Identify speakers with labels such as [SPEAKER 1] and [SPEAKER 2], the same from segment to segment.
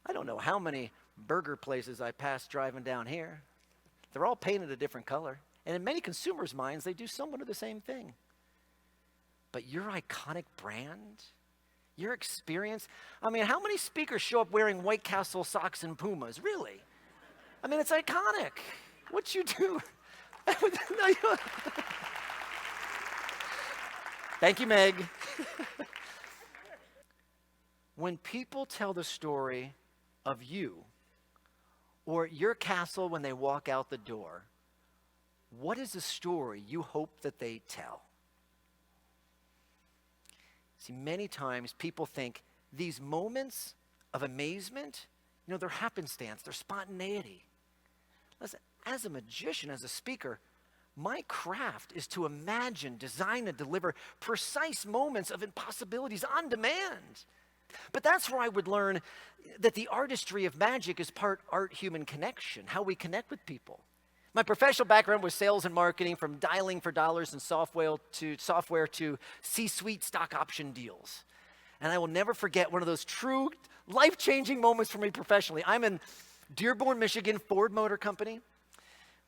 [SPEAKER 1] I don't know how many burger places I pass driving down here. They're all painted a different color. And in many consumers' minds, they do somewhat of the same thing. But your iconic brand, your experience, I mean, how many speakers show up wearing White Castle socks and Pumas? Really? I mean, it's iconic. What you do? Thank you, Meg. When people tell the story of you or your castle when they walk out the door, what is the story you hope that they tell? See, many times people think these moments of amazement, they're happenstance, they're spontaneity. Listen, as a magician, as a speaker, my craft is to imagine, design, and deliver precise moments of impossibilities on demand. But that's where I would learn that the artistry of magic is part art-human connection, how we connect with people. My professional background was sales and marketing, from dialing for dollars and software to C-suite stock option deals. And I will never forget one of those true life-changing moments for me professionally. I'm in Dearborn, Michigan, Ford Motor Company.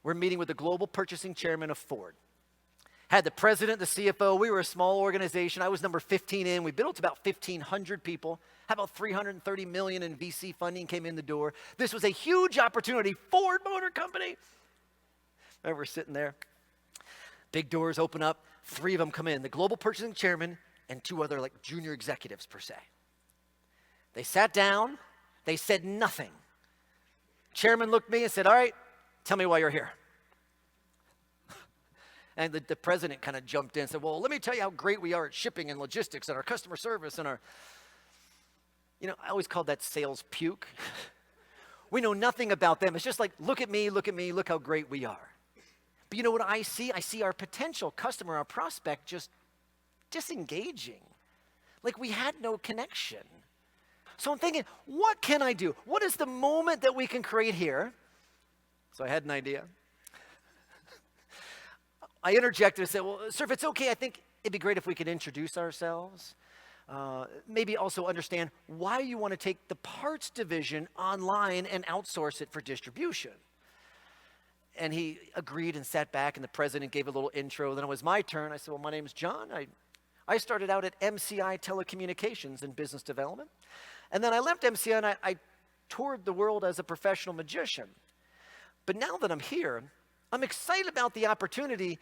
[SPEAKER 1] We're meeting with the global purchasing chairman of Ford. Had the president, the CFO. We were a small organization. I was number 15 in. We built about 1,500 people. Had about $330 million in VC funding came in the door. This was a huge opportunity. Ford Motor Company. I remember sitting there. Big doors open up. 3 of them come in. The global purchasing chairman and 2 other junior executives per se. They sat down. They said nothing. Chairman looked at me and said, "All right, tell me why you're here." And the president kind of jumped in and said, "Well, let me tell you how great we are at shipping and logistics and our customer service and our," I always called that sales puke. We know nothing about them. It's just like, look at me, look how great we are. But you know what I see? I see our potential customer, our prospect, just disengaging. Like we had no connection. So I'm thinking, what can I do? What is the moment that we can create here? So I had an idea. I interjected and said, "Well, sir, if it's okay, I think it'd be great if we could introduce ourselves. Maybe also understand why you want to take the parts division online and outsource it for distribution." And he agreed and sat back, and the president gave a little intro. Then it was my turn. I said, "Well, my name's John. I started out at MCI Telecommunications in business development. And then I left MCI, and I toured the world as a professional magician. But now that I'm here, I'm excited about the opportunity."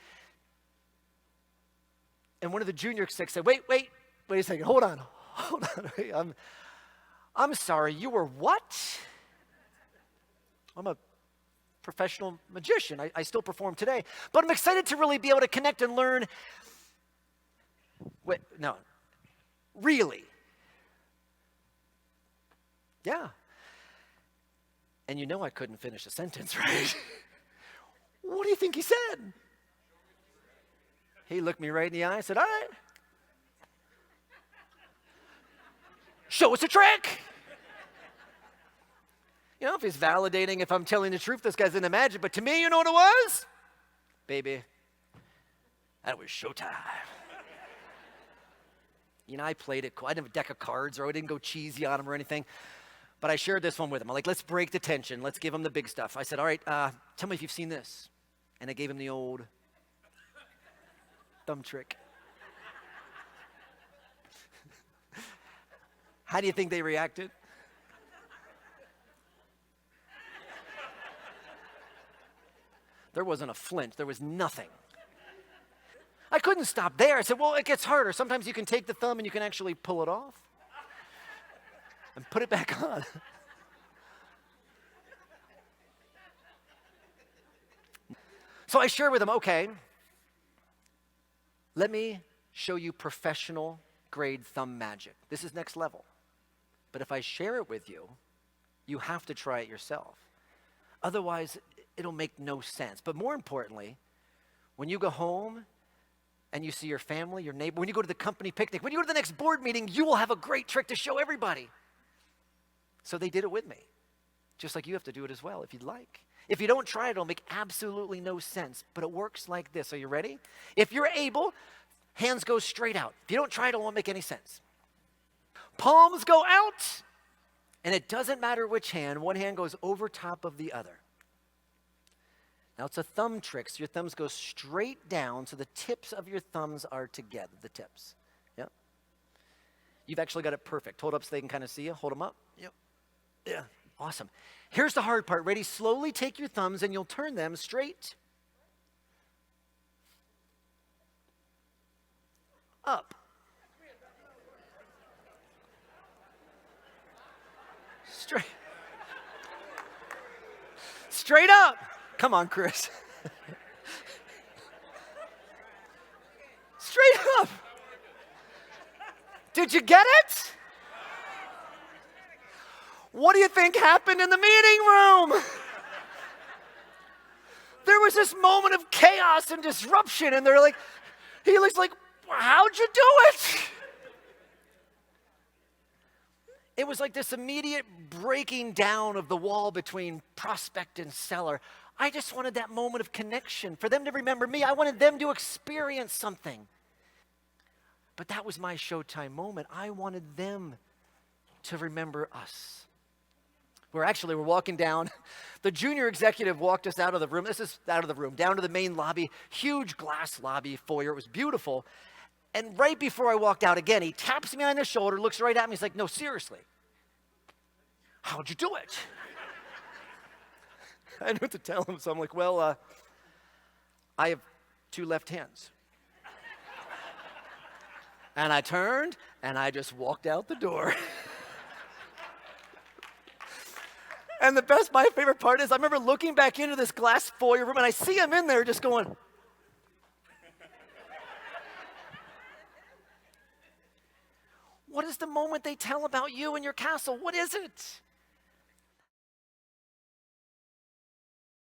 [SPEAKER 1] And one of the junior execs said, wait a second, hold on. Wait, I'm sorry, you were what? I'm a professional magician. I still perform today. But I'm excited to really be able to connect and learn. Wait, no, really? Yeah. And I couldn't finish a sentence, right? What do you think he said? He looked me right in the eye and said, "All right. Show us a trick." If he's validating if I'm telling the truth, this guy's into magic. But to me, you know what it was? Baby, that was showtime. I played it cool. I didn't have a deck of cards, or I didn't go cheesy on him or anything. But I shared this one with him. I'm like, let's break the tension. Let's give him the big stuff. I said, "All right, tell me if you've seen this." And I gave him the old thumb trick. How do you think they reacted? There wasn't a flinch. There was nothing. I couldn't stop there. I said, "Well, it gets harder. Sometimes you can take the thumb and you can actually pull it off and put it back on." So I shared with him, "Okay, let me show you professional grade thumb magic. This is next level. But if I share it with you, you have to try it yourself. Otherwise, it'll make no sense. But more importantly, when you go home and you see your family, your neighbor, when you go to the company picnic, when you go to the next board meeting, you will have a great trick to show everybody." So they did it with me. Just like you have to do it as well if you'd like. If you don't try it, it'll make absolutely no sense. But it works like this. Are you ready? If you're able, hands go straight out. If you don't try it, it won't make any sense. Palms go out. And it doesn't matter which hand, one hand goes over top of the other. Now it's a thumb trick, so your thumbs go straight down so the tips of your thumbs are together, the tips. Yep. You've actually got it perfect. Hold up so they can kind of see you. Hold them up. Yep. Yeah. Awesome. Here's the hard part. Ready? Slowly take your thumbs and you'll turn them straight up. Straight. Straight up. Come on, Chris. Straight up. Did you get it? What do you think happened in the meeting room? There was this moment of chaos and disruption, and they're like, he was like, how'd you do it? It was like this immediate breaking down of the wall between prospect and seller. I just wanted that moment of connection, for them to remember me. I wanted them to experience something. But that was my showtime moment. I wanted them to remember us. We're walking down. The junior executive walked us out of the room. This is out of the room, down to the main lobby, huge glass lobby foyer. It was beautiful. And right before I walked out again, he taps me on the shoulder, looks right at me. He's like, no, seriously, how'd you do it? I knew what to tell him. So I'm like, well, I have 2 left hands. And I turned and I just walked out the door. And my favorite part is I remember looking back into this glass foyer room and I see him in there just going. What is the moment they tell about you and your castle? What is it?